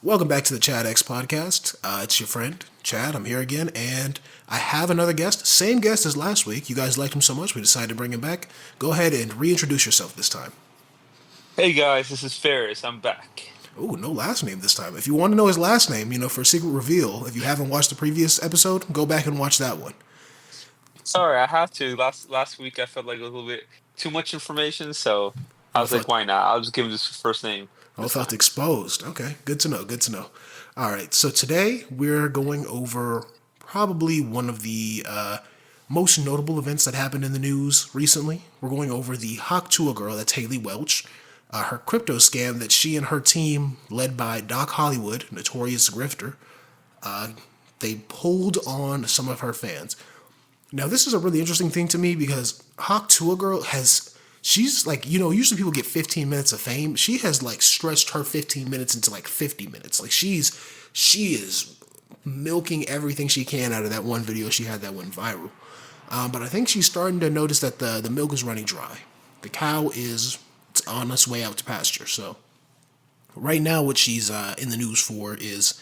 Welcome back to the Chad X podcast. It's your friend, Chad. I'm here again, and I have another guest. Same guest as last week. You guys liked him so much, we decided to bring him back. Go ahead and reintroduce yourself this time. Hey guys, this is Ferris. I'm back. Oh, no last name this time. If you want to know his last name, for a secret reveal, if you haven't watched the previous episode, go back and watch that one. Sorry, I have to. Last week I felt like a little bit too much information, so I Oh, was like, felt, why not? I'll just give him this first name oh, this felt time. exposed. Okay, good to know. Good to know. All right, so today we're going over probably one of the most notable events that happened in the news recently. We're going over the Hawk Tuah girl, that's Haley Welch, her crypto scam that she and her team, led by Doc Hollywood, notorious grifter, they pulled on some of her fans. Now, this is a really interesting thing to me because Hawk Tuah girl she's like, usually people get 15 minutes of fame. She has like stretched her 15 minutes into like 50 minutes. Like she is milking everything she can out of that one video she had that went viral. But I think she's starting to notice that the milk is running dry. The cow is it's on its way out to pasture. So right now, what she's in the news for is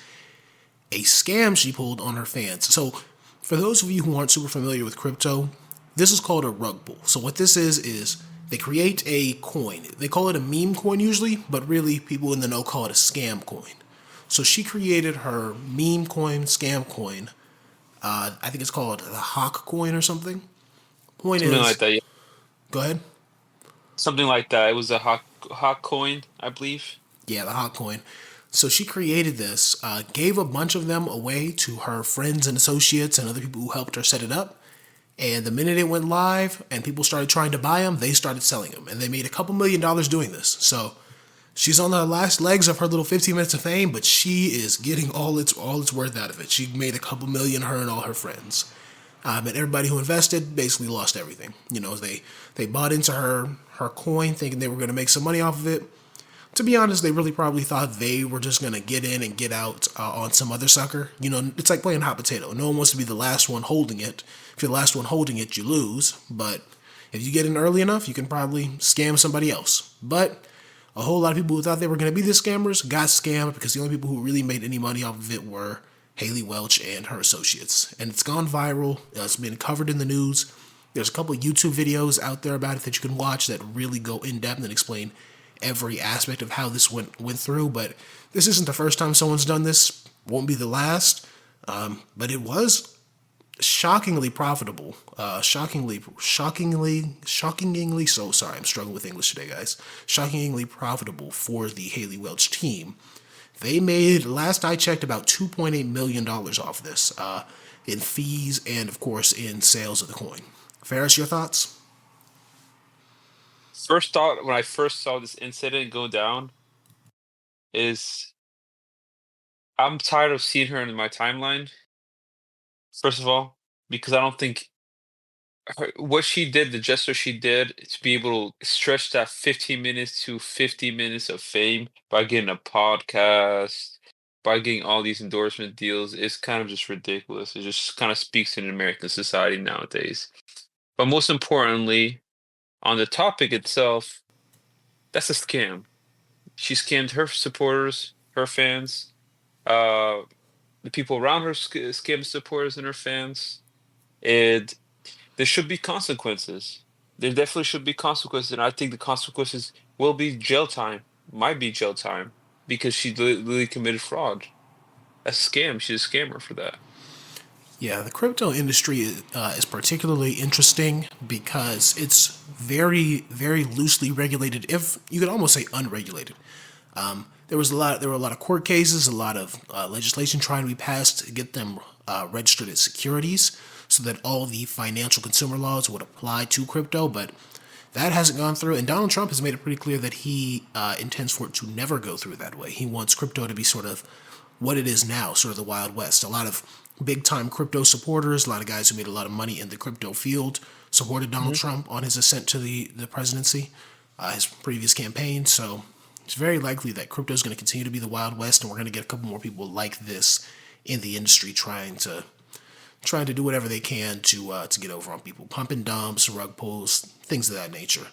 a scam she pulled on her fans. So for those of you who aren't super familiar with crypto, this is called a rug pull. So what this is they create a coin. They call it a meme coin usually, but really people in the know call it a scam coin. So she created her meme coin, scam coin. I think it's called the Hawk coin or something. Point Something like is, that. Yeah. go ahead. Something like that. It was a hot coin, I believe. Yeah, the hot coin. So she created this, gave a bunch of them away to her friends and associates and other people who helped her set it up. And the minute it went live and people started trying to buy them, they started selling them. And they made a couple $1 million doing this. So she's on the last legs of her little 15 minutes of fame, but she is getting all its worth out of it. She made a couple million, her and all her friends. And everybody who invested basically lost everything. They bought into her coin thinking they were going to make some money off of it. To be honest, they really probably thought they were just going to get in and get out on some other sucker. It's like playing hot potato. No one wants to be the last one holding it. If you're the last one holding it, you lose. But if you get in early enough, you can probably scam somebody else. But a whole lot of people who thought they were going to be the scammers got scammed because the only people who really made any money off of it were Haley Welch and her associates. And it's gone viral. It's been covered in the news. There's a couple of YouTube videos out there about it that you can watch that really go in depth and explain every aspect of how this went through. But this isn't the first time someone's done this. Won't be the last. But it was shockingly profitable. Shockingly. So sorry, I'm struggling with English today, guys. Shockingly profitable for the Haley Welch team. They made, last I checked, about $2.8 million off this in fees and, of course, in sales of the coin. Ferris, your thoughts? First thought when I first saw this incident go down is I'm tired of seeing her in my timeline. First of all, because I don't think what she did, the gesture she did to be able to stretch that 15 minutes to 50 minutes of fame by getting a podcast, by getting all these endorsement deals is kind of just ridiculous. It just kind of speaks in American society nowadays. But most importantly, on the topic itself, that's a scam. She scammed her supporters, her fans, uh, the people around her scammed supporters and her fans. And there should be consequences. There definitely should be consequences, and I think the consequences will be jail time. Might be jail time because she literally committed fraud. A scam. She's a scammer for that. Yeah, the crypto industry is particularly interesting because it's very, very loosely regulated. If you could almost say unregulated. There were a lot of court cases, a lot of legislation trying to be passed to get them registered as securities, so that all the financial consumer laws would apply to crypto. But that hasn't gone through, and Donald Trump has made it pretty clear that he intends for it to never go through that way. He wants crypto to be sort of what it is now, sort of the Wild West. A lot of big time crypto supporters, a lot of guys who made a lot of money in the crypto field, supported Donald Hmm. Trump on his ascent to the presidency, his previous campaign. So it's very likely that crypto is going to continue to be the Wild West, and we're going to get a couple more people like this in the industry trying to do whatever they can to get over on people, pumping dumps, rug pulls, things of that nature.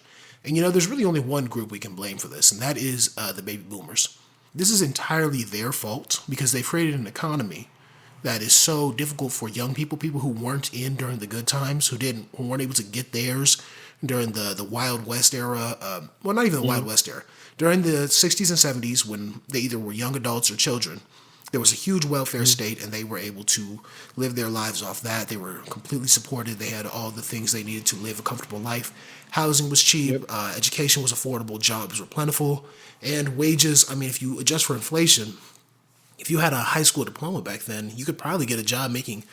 And there's really only one group we can blame for this, and that is the baby boomers. This is entirely their fault because they've created an economy that is so difficult for young people, people who weren't in during the good times, who weren't able to get theirs during the Wild West era. Well, not even the Wild Mhm. West era. During the 60s and 70s, when they either were young adults or children, there was a huge welfare Mhm. state, and they were able to live their lives off that. They were completely supported. They had all the things they needed to live a comfortable life. Housing was cheap, Yep. education was affordable, jobs were plentiful, and wages. I mean, if you adjust for inflation, if you had a high school diploma back then, you could probably get a job making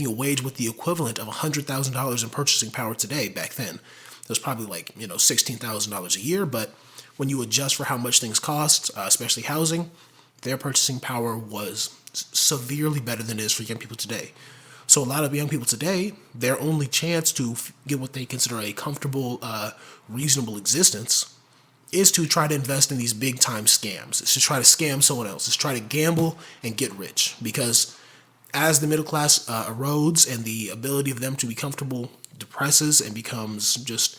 a wage with the equivalent of $100,000 in purchasing power today. Back then, it was probably like $16,000 a year. But when you adjust for how much things cost, especially housing, their purchasing power was severely better than it is for young people today. So a lot of young people today, their only chance to get what they consider a comfortable, reasonable existence is to try to invest in these big time scams. It's to try to scam someone else. It's try to gamble and get rich. Because as the middle class erodes and the ability of them to be comfortable depresses and becomes just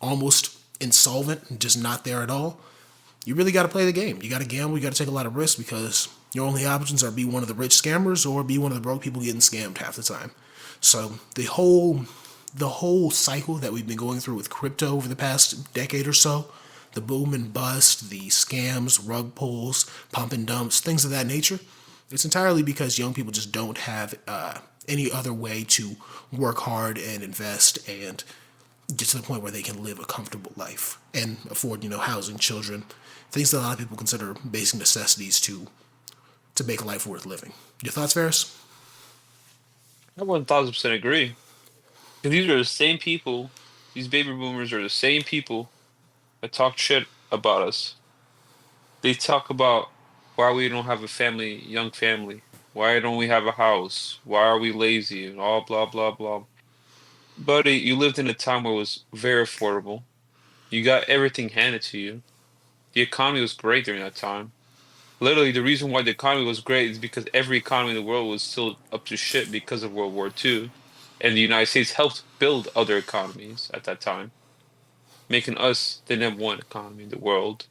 almost insolvent, just not there at all, you really got to play the game. You got to gamble. You got to take a lot of risks because your only options are be one of the rich scammers or be one of the broke people getting scammed half the time. So the whole cycle that we've been going through with crypto over the past decade or so, the boom and bust, the scams, rug pulls, pump and dumps, things of that nature, it's entirely because young people just don't have any other way to work hard and invest and get to the point where they can live a comfortable life and afford, housing, children, things that a lot of people consider basic necessities to make life worth living. Your thoughts, Ferris? I 1000% agree. 'Cause these are the same people. These baby boomers are the same people that talk shit about us. They talk about why we don't have a family, young family. Why don't we have a house? Why are we lazy? And all blah blah blah. Buddy, you lived in a time where it was very affordable. You got everything handed to you. The economy was great during that time. Literally, the reason why the economy was great is because every economy in the world was still up to shit because of World War II. And the United States helped build other economies at that time, making us the number one economy in the world.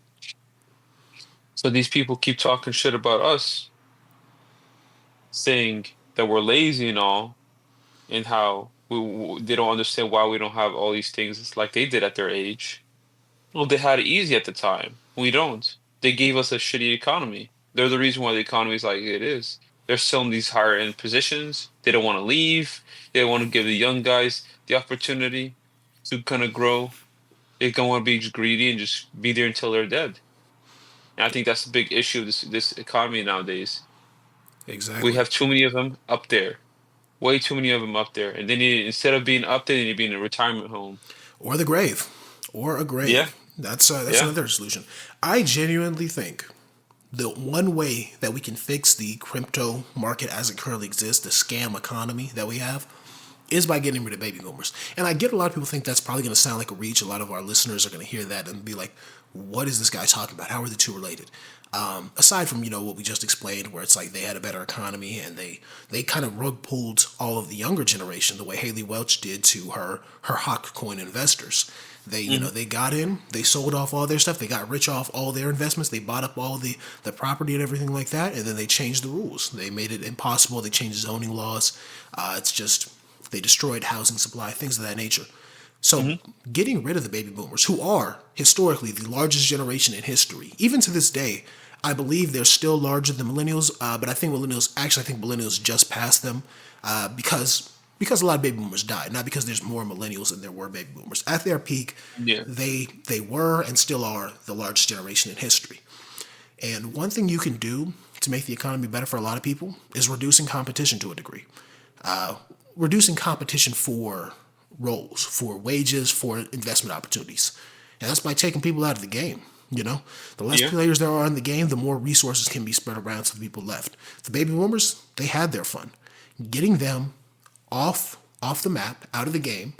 So these people keep talking shit about us, saying that we're lazy and all, and how they don't understand why we don't have all these things. It's like they did at their age. Well, they had it easy at the time. We don't. They gave us a shitty economy. They're the reason why the economy is like it is. They're still in these higher end positions. They don't want to leave. They want to give the young guys the opportunity to kind of grow. They don't want to be greedy and just be there until they're dead. And I think that's the big issue of this economy nowadays. We Exactly. have too many of them up there. Way too many of them up there. And they need, instead of being up there, they need to be in a retirement home. Or the grave, or a Yeah, grave. That's yeah. another solution. I genuinely think the one way that we can fix the crypto market as it currently exists, the scam economy that we have, is by getting rid of baby boomers. And I get a lot of people think that's probably going to sound like a reach. A lot of our listeners are going to hear that and be like, what is this guy talking about? How are the two related? Aside from what we just explained, where it's like they had a better economy and they kind of rug pulled all of the younger generation the way Haley Welch did to her Hawk coin investors. They Hmm. they got in, they sold off all their stuff, they got rich off all their investments, they bought up all the property and everything like that, and then they changed the rules. They made it impossible. They changed zoning laws. It's just they destroyed housing supply, things of that nature. So, Hmm. getting rid of the baby boomers, who are historically the largest generation in history, even to this day, I believe they're still larger than millennials. But I think millennials just passed them because a lot of baby boomers died, not because there's more millennials than there were baby boomers. At their peak, Yeah. they were and still are the largest generation in history. And one thing you can do to make the economy better for a lot of people is reducing competition to a degree. Reducing competition for roles, for wages, for investment opportunities. And that's by taking people out of the game. The less Yeah. players there are in the game, the more resources can be spread around to the people left. The baby boomers, they had their fun. Getting them off the map, out of the game,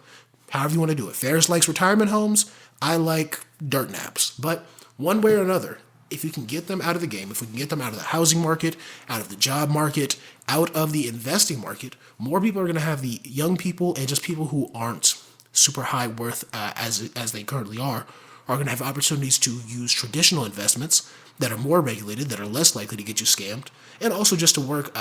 however you want to do it. Ferris likes retirement homes. I like dirt naps. But one way or another, if you can get them out of the game, if we can get them out of the housing market, out of the job market, out of the investing market, more people are going to have the young people and just people who aren't super high worth as they currently are are going to have opportunities to use traditional investments that are more regulated, that are less likely to get you scammed, and also just to work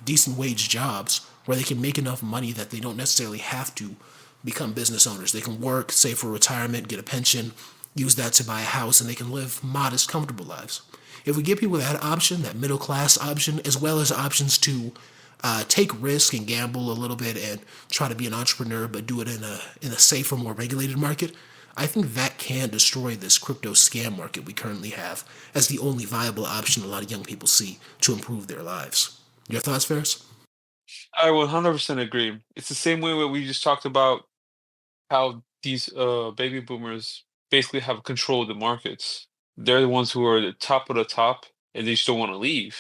decent wage jobs where they can make enough money that they don't necessarily have to become business owners. They can work, save for retirement, get a pension, use that to buy a house, and they can live modest, comfortable lives. If we give people that option, that middle class option, as well as options to take risk and gamble a little bit and try to be an entrepreneur, but do it in a safer, more regulated market, I think that can destroy this crypto scam market we currently have as the only viable option a lot of young people see to improve their lives. Your thoughts, Ferris? I 100% agree. It's the same way where we just talked about how these baby boomers basically have control of the markets. They're the ones who are the top of the top, and they just don't want to leave.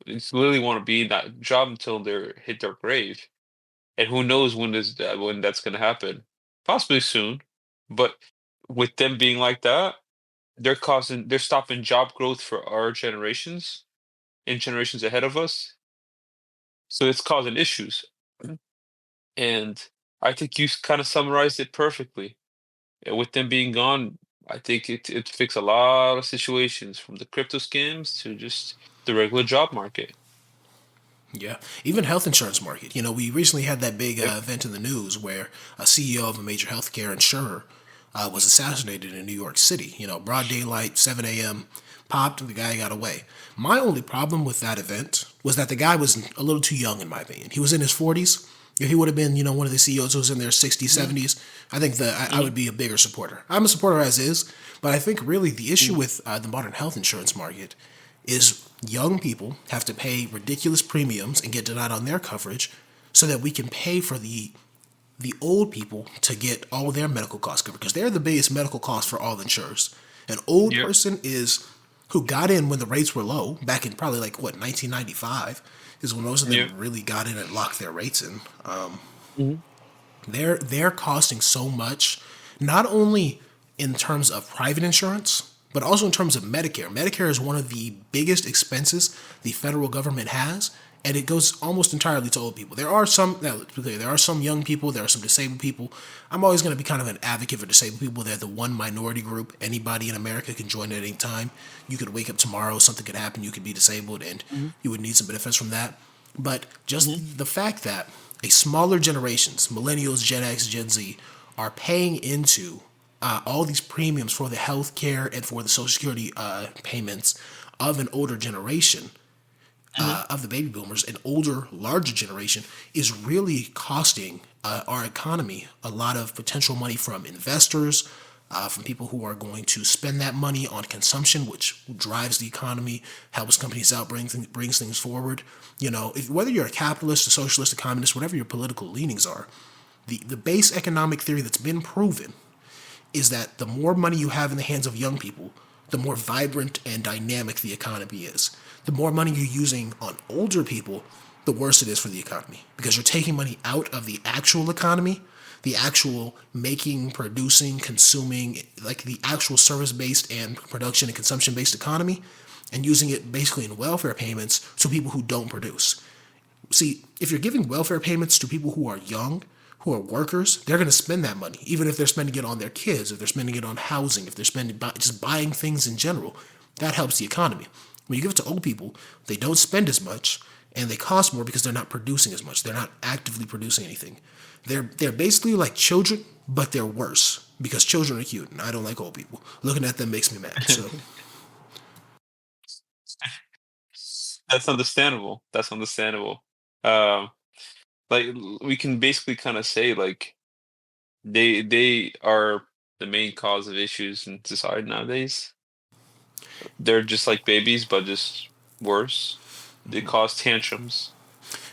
They just literally want to be in that job until they hit their grave. And who knows when that's going to happen? Possibly soon, but with them being like that, they're stopping job growth for our generations and generations ahead of us. So it's causing issues. And I think you kind of summarized it perfectly. With them being gone, I think it fixed a lot of situations from the crypto scams to just the regular job market. Yeah, even health insurance market. We recently had that big Yep. event in the news where a CEO of a major healthcare insurer was assassinated in New York City. Broad daylight, 7 a.m. Popped, the guy got away. My only problem with that event was that the guy was a little too young, in my opinion. He was in his 40s. If he would have been, one of the CEOs who was in their 60s, Mhm, 70s, I think that I mhm, would be a bigger supporter. I'm a supporter as is, but I think really the issue with the modern health insurance market is young people have to pay ridiculous premiums and get denied on their coverage so that we can pay for the old people to get all their medical costs covered because they're the biggest medical cost for all insurers. An old yep. person is who got in when the rates were low back in probably like what 1995 is when most of them Yep. really got in and locked their rates in. Mhm. They're costing so much, not only in terms of private insurance, but also in terms of Medicare. Medicare is one of the biggest expenses the federal government has, and it goes almost entirely to old people. There are some, now, let's be clear, there are some young people, there are some disabled people. I'm always going to be kind of an advocate for disabled people. They're the one minority group. Anybody in America can join at any time. You could wake up tomorrow, something could happen, you could be disabled, and Mhm, you would need some benefits from that. But mhm, just the fact that a smaller generations, millennials, Gen X, Gen Z, are paying into all these premiums for the health care and for the Social Security payments of an older generation, mhm. of the baby boomers, an older, larger generation, is really costing our economy a lot of potential money from investors, from people who are going to spend that money on consumption, which drives the economy, helps companies out, brings things forward. Whether you're a capitalist, a socialist, a communist, whatever your political leanings are, the base economic theory that's been proven is that the more money you have in the hands of young people, the more vibrant and dynamic the economy is. The more money you're using on older people, the worse it is for the economy because you're taking money out of the actual economy, the actual making, producing, consuming, like the actual service based and production and consumption based economy, and using it basically in welfare payments to people who don't produce. See, if you're giving welfare payments to people who are young, who are workers, they're going to spend that money, even if they're spending it on their kids, if they're spending it on housing, if they're spending just buying things in general. That helps the economy. When you give it to old people, they don't spend as much and they cost more because they're not producing as much. They're not actively producing anything. They're basically like children, but they're worse because children are cute and I don't like old people. Looking at them makes me mad. So That's understandable. That's understandable. Um, we can basically kind of say like they are the main cause of issues in society nowadays. They're just like babies, but just worse. They cause tantrums.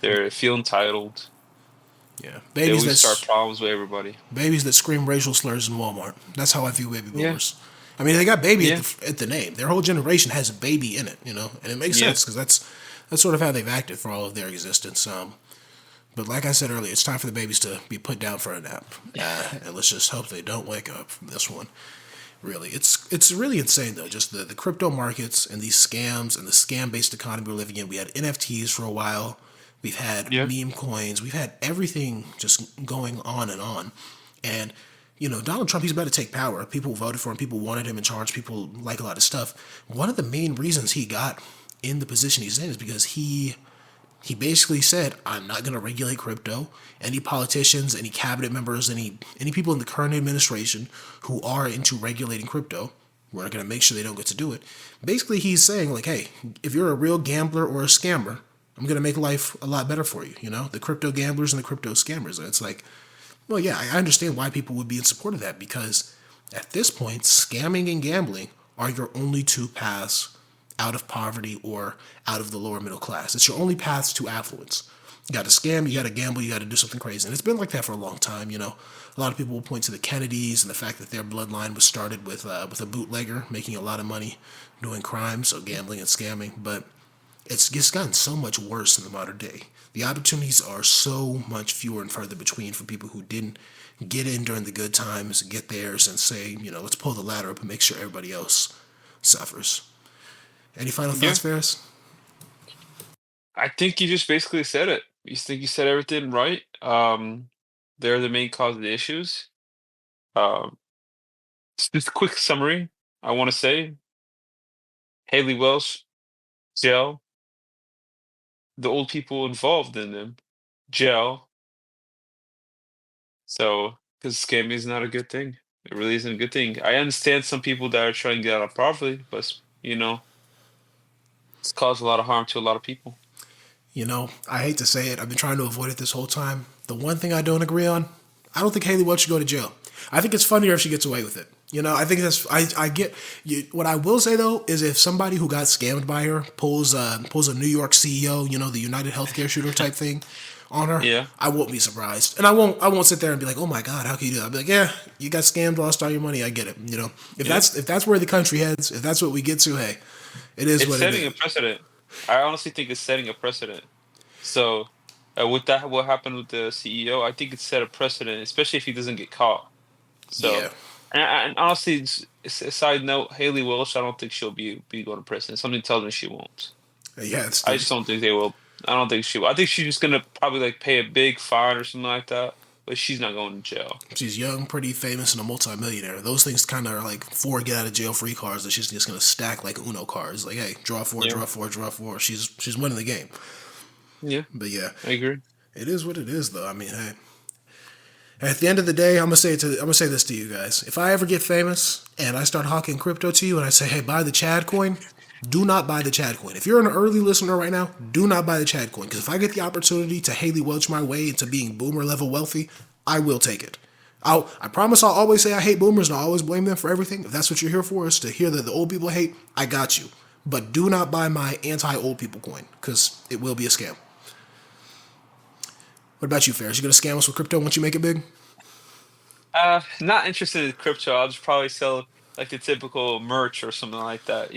They feel entitled. yeah, They always start problems with everybody. babies that scream racial slurs in Walmart. That's how I view baby Yeah, boomers. I mean, they got baby yeah, at the name. Their whole generation has a baby in it, and it makes yeah. sense because that's sort of how they've acted for all of their existence. But like I said earlier, it's time for the babies to be put down for a nap, and let's just hope they don't wake up from this one. Really, it's really insane though. Just the crypto markets and these scams and the scam based economy we're living in. We had NFTs for a while. We've had Yeah. meme coins. We've had everything just going on and on. And Donald Trump, he's about to take power. People voted for him. People wanted him in charge. People like a lot of stuff. One of the main reasons he got in the position he's in is because he basically said, I'm not going to regulate crypto. Any politicians, any cabinet members, any people in the current administration who are into regulating crypto, we're going to make sure they don't get to do it. Basically, he's saying, like, hey, if you're a real gambler or a scammer, I'm going to make life a lot better for you. The crypto gamblers and the crypto scammers. And it's like, well, yeah, I understand why people would be in support of that, because at this point, scamming and gambling are your only two paths out of poverty or out of the lower middle class. It's your only paths to affluence. You got to scam, you got to gamble, you got to do something crazy. And it's been like that for a long time. A lot of people will point to the Kennedys and the fact that their bloodline was started with a bootlegger making a lot of money doing crime, so gambling and scamming. But it's just gotten so much worse in the modern day. The opportunities are so much fewer and further between for people who didn't get in during the good times, get theirs, and say, let's pull the ladder up and make sure everybody else suffers. Any final Yeah, thoughts, Ferris? I think you just basically said it. You think you said everything right. They're the main cause of the issues. Um, just a quick summary. I want to say Haley Welsh, jail. The old people involved in them, jail. So, because scamming is not a good thing. It really isn't a good thing. I understand some people that are trying to get out of poverty, but it's caused a lot of harm to a lot of people. I hate to say it. I've been trying to avoid it this whole time. The one thing I don't agree on, I don't think Haley Welch should go to jail. I think it's funnier if she gets away with it. I think I get what I will say though is if somebody who got scammed by her pulls a New York CEO, the United Healthcare shooter type thing on her, Yeah, I won't be surprised, and I won't sit there and be like, oh my god, how can you do that? I'll be like, yeah, you got scammed, lost all your money, I get it. If yeah. that's where the country heads, if that's what we get to, hey, it is It's what it setting a is. precedent. I honestly think it's setting a precedent. So, with that, what happened with the CEO, I think it's set a precedent, especially if he doesn't get caught. So, Yeah, and honestly, it's a side note, Haley Welsh, I don't think she'll be going to prison. Something tells me she won't. yeah, it's I the just don't think they will. I don't think she will. I think she's just gonna probably like pay a big fine or something like that. But she's not going to jail. she's young, pretty famous, and a multimillionaire. Those things kind of are like four get out of jail free cards that she's just gonna stack like Uno cards. Like, hey, draw four, Yeah, draw four, draw four. She's winning the game. yeah, But yeah, I agree. it is what it is, though. I mean, hey, at the end of the day, I'm gonna say this to you guys. If I ever get famous and I start hawking crypto to you and I say, hey, buy the Chad coin, do not buy the Chad coin. If you're an early listener right now, do not buy the Chad coin, because if I get the opportunity to Haley Welch my way into being boomer level wealthy, I will take it. I promise I'll always say I hate boomers and I'll always blame them for everything. If that's what you're here for, is to hear that the old people hate, I got you. But do not buy my anti old people coin, because it will be a scam. What about you, Ferris? You gonna scam us with crypto once you make it big? Not interested in crypto. I'll just probably sell like the typical merch or something like that.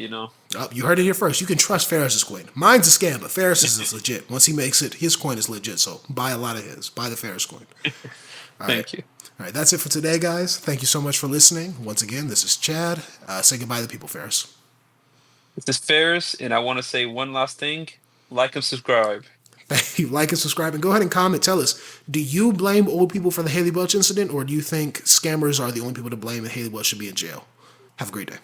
Oh, you heard it here first. You can trust Ferris's coin. Mine's a scam, but Ferris's is legit. Once he makes it, his coin is legit. So buy a lot of his. Buy the Ferris coin. All right. Thank you. All right. That's it for today, guys. Thank you so much for listening. Once again, this is Chad. Say goodbye to the people, Ferris. This is Ferris, and I want to say one last thing: like and subscribe. Thank you. Like and subscribe, and go ahead and comment. Tell us, do you blame old people for the Haley Welch incident, or do you think scammers are the only people to blame and Haley Welch should be in jail? Have a great day.